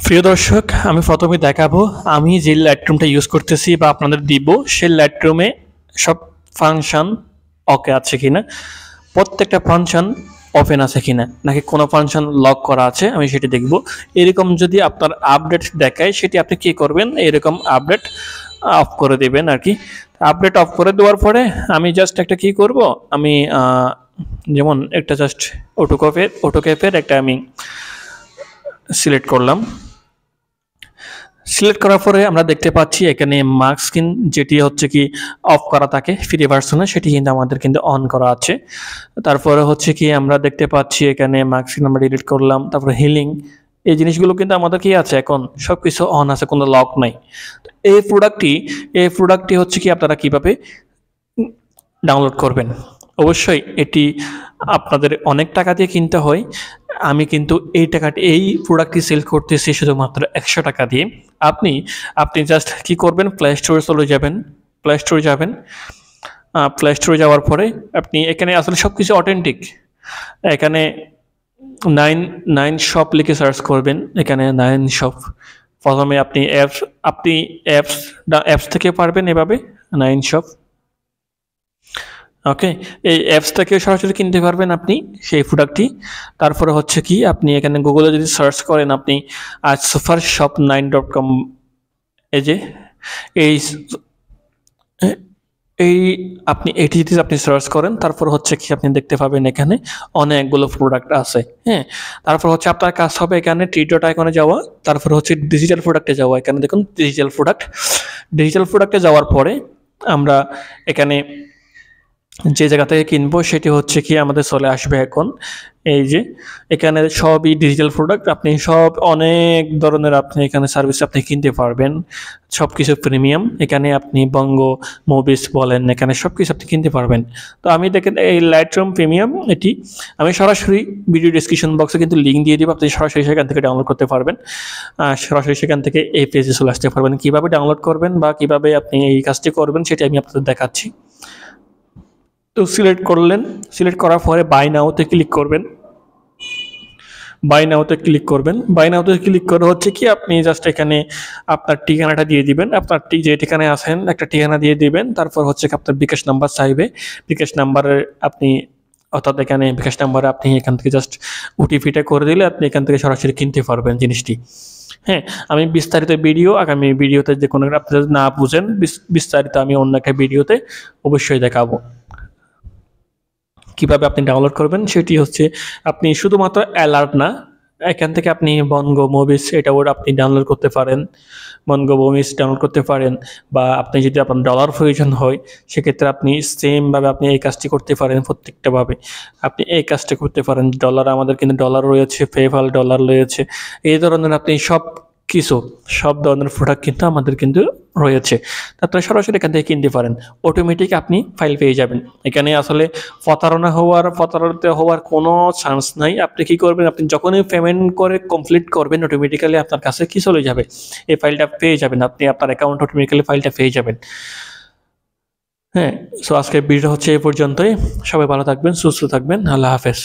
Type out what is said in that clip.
প্রিয় দর্শক, আমি প্রথমে দেখাবো আমি যে লাইটরুমটা ইউজ করতেছি বা আপনাদের দিব সেই লাইটরুমে সব ফাংশন ওকে আছে কিনা, প্রত্যেকটা ফাংশন ওপেন আছে কিনা, নাকি কোনো ফাংশন লক করা আছে, আমি সেটি দেখব। এরকম যদি আপনার আপডেট দেখায় সেটি আপনি কি করবেন, এরকম আপডেট অফ করে দেবেন আর কি। আপডেট অফ করে দেওয়ার পরে আমি জাস্ট একটা কি করব, আমি যেমন একটা জাস্ট অটোক্যাপের একটা আমি সিলেক্ট করলাম। সিলেক্ট করার পরে আমরা দেখতে পাচ্ছি এখানে মার্ক স্ক্রিন যেটি হচ্ছে কি অফ করা থাকে ফ্রি ভার্সনে, সেটি কিন্তু আমাদের কিন্তু অন করা আছে। তারপরে হচ্ছে কি আমরা দেখতে পাচ্ছি এখানে মার্ক স্ক্রিন আমরা ডিলিট করলাম। তারপরে হিলিং, এই জিনিসগুলো কিন্তু আমাদের কি আছে, এখন সব কিছু অন আছে, কোনো লক নাই। এই প্রোডাক্টটি হচ্ছে কি আপনারা কিভাবে ডাউনলোড করবেন। অবশ্যই এটি আপনাদের অনেক টাকা দিয়ে কিনতে হয়। আমি কিন্তু এই প্রোডাক্টটি সেল করতেছি শুধুমাত্র 100 টাকা দিয়ে। আপনি জাস্ট কি করবেন, প্লে স্টোরে চলে যাবেন। প্লে স্টোরে যাওয়ার পরে আপনি এখানে আসলে সব কিছু অথেন্টিক। এখানে 9 শপ লিখে সার্চ করবেন। এখানে 9 শপ, প্রথমে আপনি অ্যাপস থেকে পারবেন এভাবে 9 শপ। ওকে, এই অ্যাপস থেকে সরাসরি কিনতে পারবেন আপনি সেই প্রোডাক্টটি। তারপরে হচ্ছে কি আপনি এখানে গুগলে যদি সার্চ করেন আপনি supershop9.com, এই যে এই আপনি এটিতে আপনি সার্চ করেন, তারপর হচ্ছে কি আপনি দেখতে পাবেন এখানে অনেকগুলো প্রোডাক্ট আছে। হ্যাঁ, তারপর হচ্ছে আপনার কাজ হবে এখানে থ্রি ডট আইকনে যাওয়া, তারপর হচ্ছে ডিজিটাল প্রোডাক্টে যাওয়া। এখানে দেখুন ডিজিটাল প্রোডাক্টে যাওয়ার পরে আমরা এখানে যে জায়গা থেকে কিনবো সেটি হচ্ছে কি আমাদের চলে আসবে এখন। এই যে এখানে সবই ডিজিটাল প্রোডাক্ট, আপনি সব অনেক ধরনের আপনি এখানে সার্ভিস আপনি কিনতে পারবেন, সব কিছু প্রিমিয়াম। এখানে আপনি বঙ্গ মুভিস বলেন, এখানে সব কিছু আপনি কিনতে পারবেন। তো আমি দেখেন এই লাইটরুম প্রিমিয়াম, এটি আমি সরাসরি ভিডিও ডিসক্রিপশন বক্সে কিন্তু লিঙ্ক দিয়ে দিব, আপনি সরাসরি সেখান থেকে ডাউনলোড করতে পারবেন। সরাসরি সেখান থেকে এই পেজে চলে আসতে পারবেন। কীভাবে ডাউনলোড করবেন বা কীভাবে আপনি এই কাজটি করবেন সেটি আমি আপনাদের দেখাচ্ছি। তো সিলেক্ট করার পরে বাই নাওতে ক্লিক করবেন। বাই নাওতে ক্লিক করে হচ্ছে কি আপনি জাস্ট এখানে আপনার ঠিকানাটা দিয়ে দিবেন। আপনার যে ঠিকানায় আছেন একটা ঠিকানা দিয়ে দিবেন। তারপর হচ্ছে আপনার বিকাশ নাম্বার চাইবে। বিকাশ নাম্বারে আপনি অর্থাৎ এখানে বিকাশ নাম্বারে আপনি এখান থেকে জাস্ট ওটিপিটা করে দিলে আপনি এখান থেকে সরাসরি কিনতে পারবেন জিনিসটি। হ্যাঁ, আমি বিস্তারিত ভিডিও আগামী ভিডিওতে যে কোনো আপনি যদি না বুঝেন বিস্তারিত আমি অন্য একটা ভিডিওতে অবশ্যই দেখাবো কিভাবে আপনি ডাউনলোড করবেন। সেটি হচ্ছে আপনি শুধুমাত্র অ্যালার্ট না, এখান থেকে আপনি বঙ্গ মুভিস এটাও আপনি ডাউনলোড করতে পারেন, বা আপনি যদি আপনার ডলার প্রয়োজন হয় সেক্ষেত্রে আপনি সেমভাবে আপনি এই কাজটি করতে পারেন। প্রত্যেকটাভাবে আপনি এই কাজটি করতে পারেন। ডলার, আমাদের কিন্তু ডলার রয়েছে, পেপ্যাল ডলার রয়েছে, এই ধরনের আপনি সব ধরনের প্রোডাক্ট কিন্তু আমাদের কিন্তু রয়েছে। আপনারা সরাসরি এখান থেকে কিনতে পারেন, অটোমেটিক আপনি ফাইল পেয়ে যাবেন। এখানে আসলে প্রতারিত হওয়ার কোনো চান্স নাই। আপনি কি করবেন, আপনি যখনই পেমেন্ট করে কমপ্লিট করবেন অটোমেটিক্যালি আপনার কাছে কি চলে যাবে, এই ফাইলটা পেয়ে যাবেন। আপনি আপনার অ্যাকাউন্ট অটোমেটিক্যালি ফাইলটা পেয়ে যাবেন। হ্যাঁ, সো আজকের ভিডিও হচ্ছে এই পর্যন্তই। সবাই ভালো থাকবেন, সুস্থ থাকবেন। আল্লাহ হাফেজ।